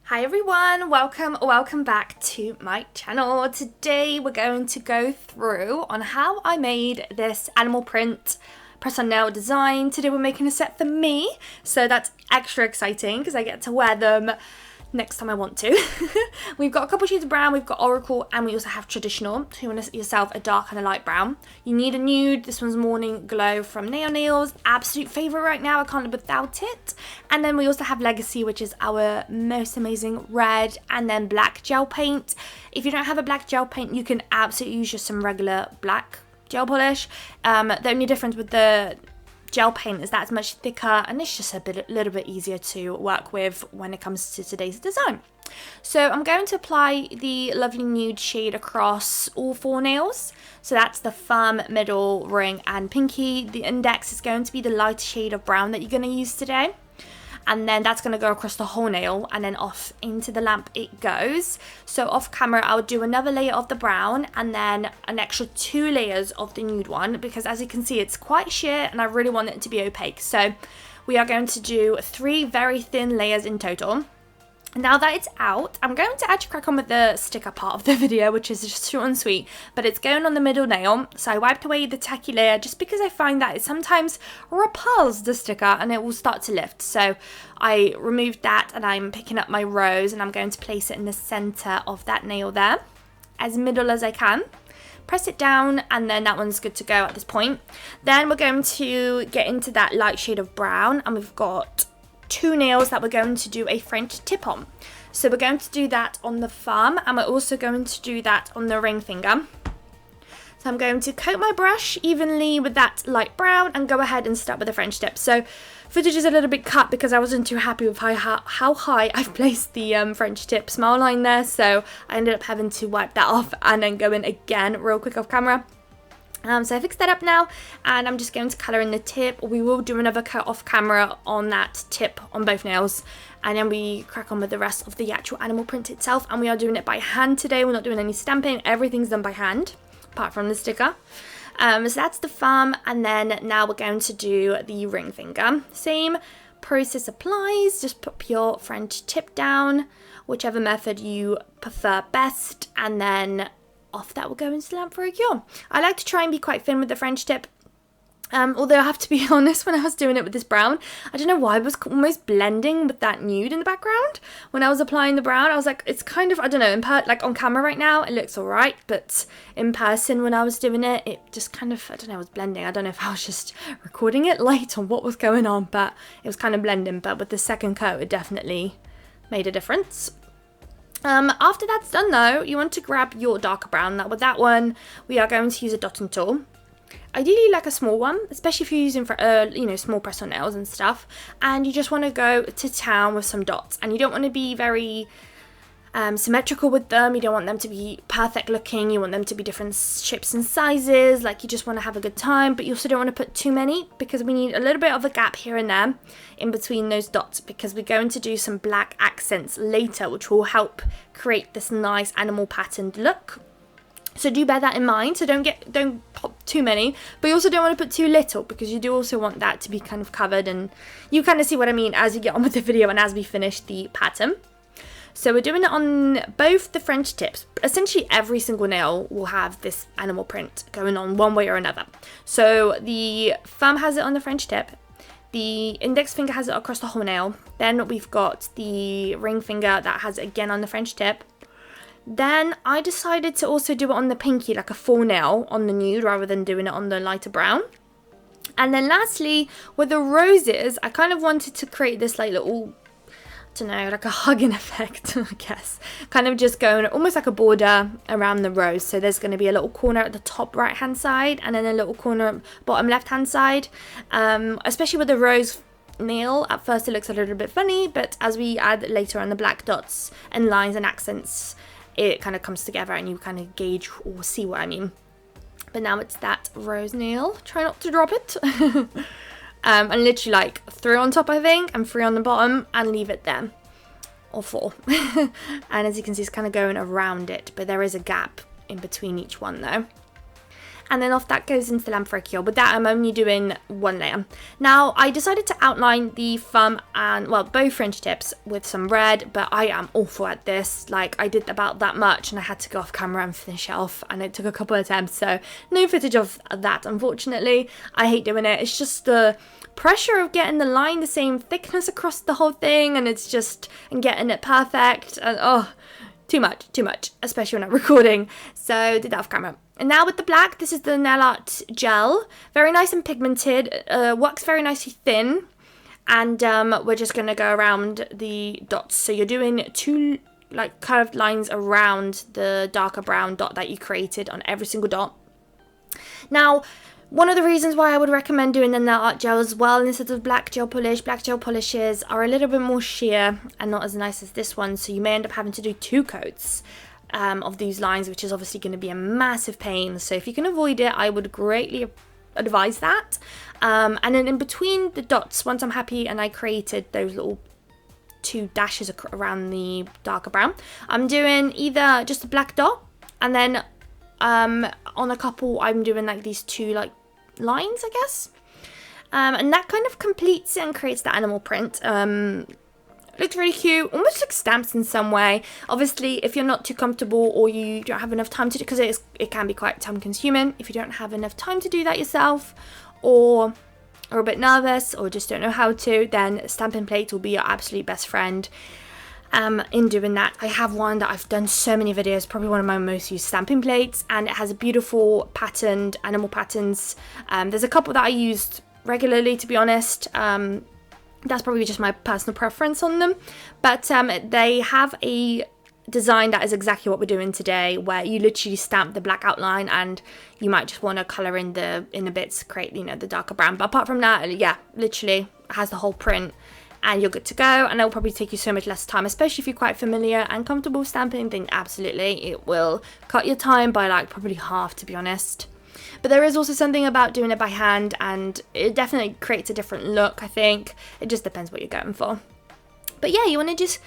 Hi everyone, welcome back to my channel. Today we're going to go through on how I made this animal print press on nail design. Today we're making a set for me, so that's extra exciting because I get to wear them next time I want to. We've got a couple shades of brown, we've got Oracle, and we also have traditional. So you want to set yourself a dark and a light brown. You need a nude. This one's Morning Glow from Nail Nails. Absolute favourite right now, I can't live without it. And then we also have Legacy, which is our most amazing red, and then black gel paint. If you don't have a black gel paint, you can absolutely use just some regular black gel polish. The only difference with the gel paint is that it's much thicker and it's just a little bit easier to work with when it comes to today's design. So I'm going to apply the lovely nude shade across all four nails. So that's the thumb, middle, ring and pinky. The index is going to be the light shade of brown that you're going to use today. And then that's going to go across the whole nail, and then off into the lamp it goes. So off camera I'll do another layer of the brown and then an extra 2 layers of the nude one, because as you can see it's quite sheer and I really want it to be opaque. So we are going to do 3 very thin layers in total. Now that it's out, I'm going to actually crack on with the sticker part of the video, which is just short and sweet, but it's going on the middle nail. So I wiped away the tacky layer just because I find that it sometimes repels the sticker and it will start to lift. So I removed that and I'm picking up my rose and I'm going to place it in the center of that nail there, as middle as I can. Press it down and then that one's good to go at this point. Then we're going to get into that light shade of brown, and we've got 2 nails that we're going to do a French tip on. So we're going to do that on the thumb, and we're also going to do that on the ring finger. So I'm going to coat my brush evenly with that light brown and go ahead and start with the French tip. So footage is a little bit cut because I wasn't too happy with how high I've placed the French tip smile line there, so I ended up having to wipe that off and then go in again real quick off camera. So I fixed that up now, and I'm just going to colour in the tip. We will do another cut off camera on that tip on both nails, and then we crack on with the rest of the actual animal print itself. And we are doing it by hand today. We're not doing any stamping. Everything's done by hand, apart from the sticker. So that's the thumb, and then now we're going to do the ring finger. Same process applies. Just put your French tip down, whichever method you prefer best, and then off that will go into the lamp for a cure. I like to try and be quite thin with the French tip, although I have to be honest, when I was doing it with this brown, I don't know why, I was almost blending with that nude in the background. When I was applying the brown, I was like, it's kind of, I don't know, like on camera right now it looks alright, but in person when I was doing it, it just kind of, I don't know, it was blending. I don't know if I was just recording it late or what was going on, but it was kind of blending. But with the second coat it definitely made a difference. After that's done though, you want to grab your darker brown. Now with that one, we are going to use a dotting tool. Ideally like a small one, especially if you're using for small press on nails and stuff, and you just want to go to town with some dots, and you don't want to be very symmetrical with them. You don't want them to be perfect looking. You want them to be different shapes and sizes. Like, you just want to have a good time, but you also don't want to put too many, because we need a little bit of a gap here and there in between those dots, because we're going to do some black accents later, which will help create this nice animal patterned look. So do bear that in mind. So don't pop too many, but you also don't want to put too little, because you do also want that to be kind of covered, and you kind of see what I mean as you get on with the video and as we finish the pattern. So we're doing it on both the French tips. Essentially every single nail will have this animal print going on one way or another. So the thumb has it on the French tip, the index finger has it across the whole nail, then we've got the ring finger that has it again on the French tip. Then I decided to also do it on the pinky, like a full nail on the nude rather than doing it on the lighter brown. And then lastly, with the roses, I kind of wanted to create this like little, I don't know, like a hugging effect, I guess. Kind of just going almost like a border around the rose. So there's going to be a little corner at the top right hand side, and then a little corner bottom left hand side. Especially with the rose nail, at first it looks a little bit funny, but as we add later on the black dots and lines and accents, it kind of comes together and you kind of gauge or see what I mean. But now it's that rose nail. Try not to drop it. And literally like 3 on top, I think, and 3 on the bottom, and leave it there, or 4. And as you can see, it's kind of going around it, but there is a gap in between each one though. and then off that goes into the lamp for a cure. With that, I'm only doing one layer. Now, I decided to outline the thumb and, well, both fringe tips with some red, but I am awful at this. Like, I did about that much and I had to go off camera and finish it off, and it took a couple of attempts, so no footage of that, unfortunately. I hate doing it. It's just the pressure of getting the line the same thickness across the whole thing, and it's just, and getting it perfect, and oh, too much, especially when I'm recording. So did that off camera. And now with the black, this is the nail art gel, very nice and pigmented, wax very nicely thin, and we're just going to go around the dots. So you're doing 2 like curved lines around the darker brown dot that you created on every single dot. Now, one of the reasons why I would recommend doing the nail art gel as well instead of black gel polishes are a little bit more sheer and not as nice as this one, so you may end up having to do 2 coats of these lines, which is obviously going to be a massive pain. So if you can avoid it, I would greatly advise that. And then in between the dots, once I'm happy and I created those little 2 dashes around the darker brown, I'm doing either just a black dot, and then on a couple I'm doing like these 2 like lines, I guess, and that kind of completes it and creates the animal print. Looks really cute, almost like stamps in some way. Obviously, if you're not too comfortable or you don't have enough time to do, because it can be quite time consuming, if you don't have enough time to do that yourself, or a bit nervous, or just don't know how to, then stamping plates will be your absolute best friend in doing that. I have one that I've done so many videos, probably one of my most used stamping plates, and it has a beautiful patterned animal patterns. There's a couple that I used regularly, to be honest. That's probably just my personal preference on them, but they have a design that is exactly what we're doing today, where you literally stamp the black outline, and you might just want to color in the bits, create, you know, the darker brown, but apart from that, yeah, literally has the whole print and you're good to go. And it will probably take you so much less time, especially if you're quite familiar and comfortable with stamping, then absolutely it will cut your time by like probably half, to be honest. But there is also something about doing it by hand, and it definitely creates a different look, I think. It just depends what you're going for. But yeah, you want to just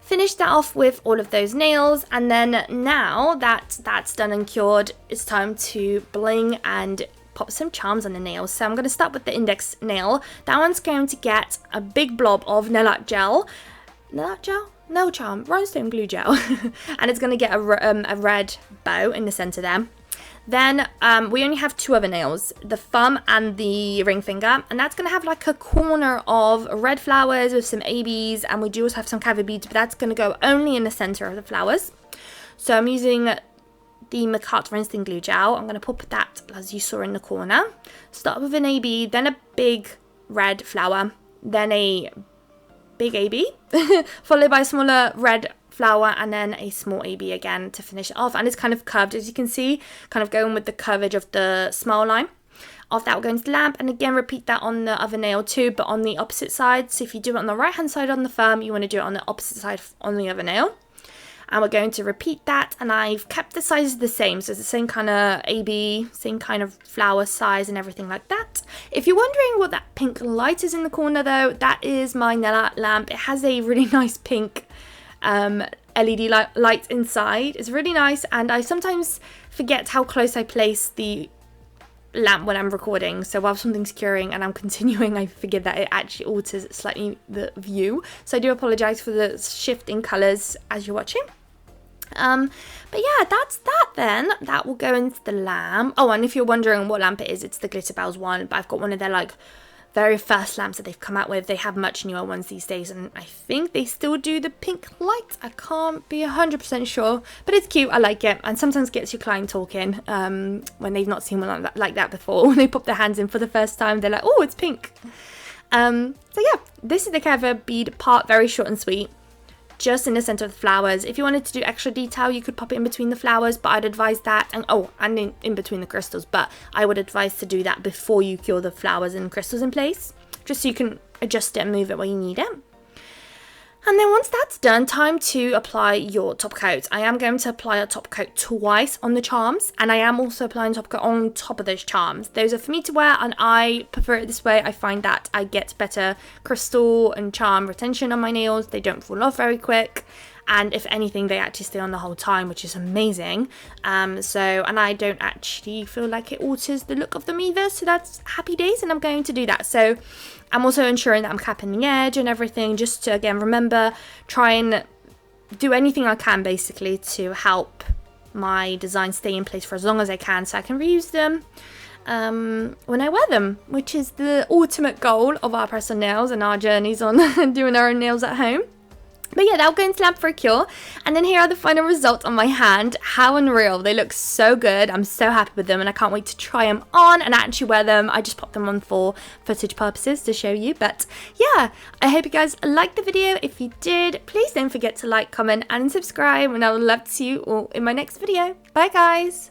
finish that off with all of those nails, and then now that that's done and cured, it's time to bling and pop some charms on the nails. So I'm going to start with the index nail. That one's going to get a big blob of nail art gel. Nail art gel? Nail charm. Rhinestone glue gel. And it's going to get a red bow in the center there. Then we only have 2 other nails, the thumb and the ring finger, and that's going to have like a corner of red flowers with some ABs, and we do also have some cavi beads, but that's going to go only in the center of the flowers. So I'm using the McCart Rhinestone glue gel. I'm going to pop that, as you saw, in the corner. Start with an AB, then a big red flower, then a big AB, followed by a smaller red flower, and then a small AB again to finish it off. And it's kind of curved, as you can see, kind of going with the curvage of the smile line. Off that, we're going to the lamp, and again repeat that on the other nail too, but on the opposite side. So if you do it on the right hand side on the thumb, you want to do it on the opposite side on the other nail. And we're going to repeat that, and I've kept the sizes the same, so it's the same kind of AB, same kind of flower size and everything like that. If you're wondering what that pink light is in the corner though, that is my nail art lamp. It has a really nice pink LED light inside. It's really nice, and I sometimes forget how close I place the lamp when I'm recording, so while something's curing and I'm continuing, I forget that it actually alters slightly the view, so I do apologize for the shift in colors as you're watching. But yeah, that's that then. That will go into the lamp. Oh, and if you're wondering what lamp it is, it's the Glitterbels one, but I've got one of their like very first lamps that they've come out with. They have much newer ones these days, and I think they still do the pink light. I can't be 100% sure, but it's cute. I like it, and sometimes gets your client talking when they've not seen one like that before. When they pop their hands in for the first time, they're like, oh, it's pink. So yeah, this is the Keva bead part, very short and sweet, just in the center of the flowers. If you wanted to do extra detail, you could pop it in between the flowers, but I'd advise that, and in between the crystals, but I would advise to do that before you cure the flowers and crystals in place, just so you can adjust it and move it where you need it. And then once that's done, time to apply your top coat. I am going to apply a top coat twice on the charms, and I am also applying top coat on top of those charms. Those are for me to wear, and I prefer it this way. I find that I get better crystal and charm retention on my nails. They don't fall off very quick, and if anything, they actually stay on the whole time, which is amazing. And I don't actually feel like it alters the look of them either, so that's happy days, and I'm going to do that. So I'm also ensuring that I'm capping the edge and everything, just to, again, remember, try and do anything I can basically to help my design stay in place for as long as I can, so I can reuse them when I wear them, which is the ultimate goal of our press on nails and our journeys on doing our own nails at home. But yeah, that'll go into lab for a cure. And then here are the final results on my hand. How unreal. They look so good. I'm so happy with them, and I can't wait to try them on and actually wear them. I just popped them on for footage purposes to show you. But yeah, I hope you guys liked the video. If you did, please don't forget to like, comment and subscribe, and I would love to see you all in my next video. Bye guys.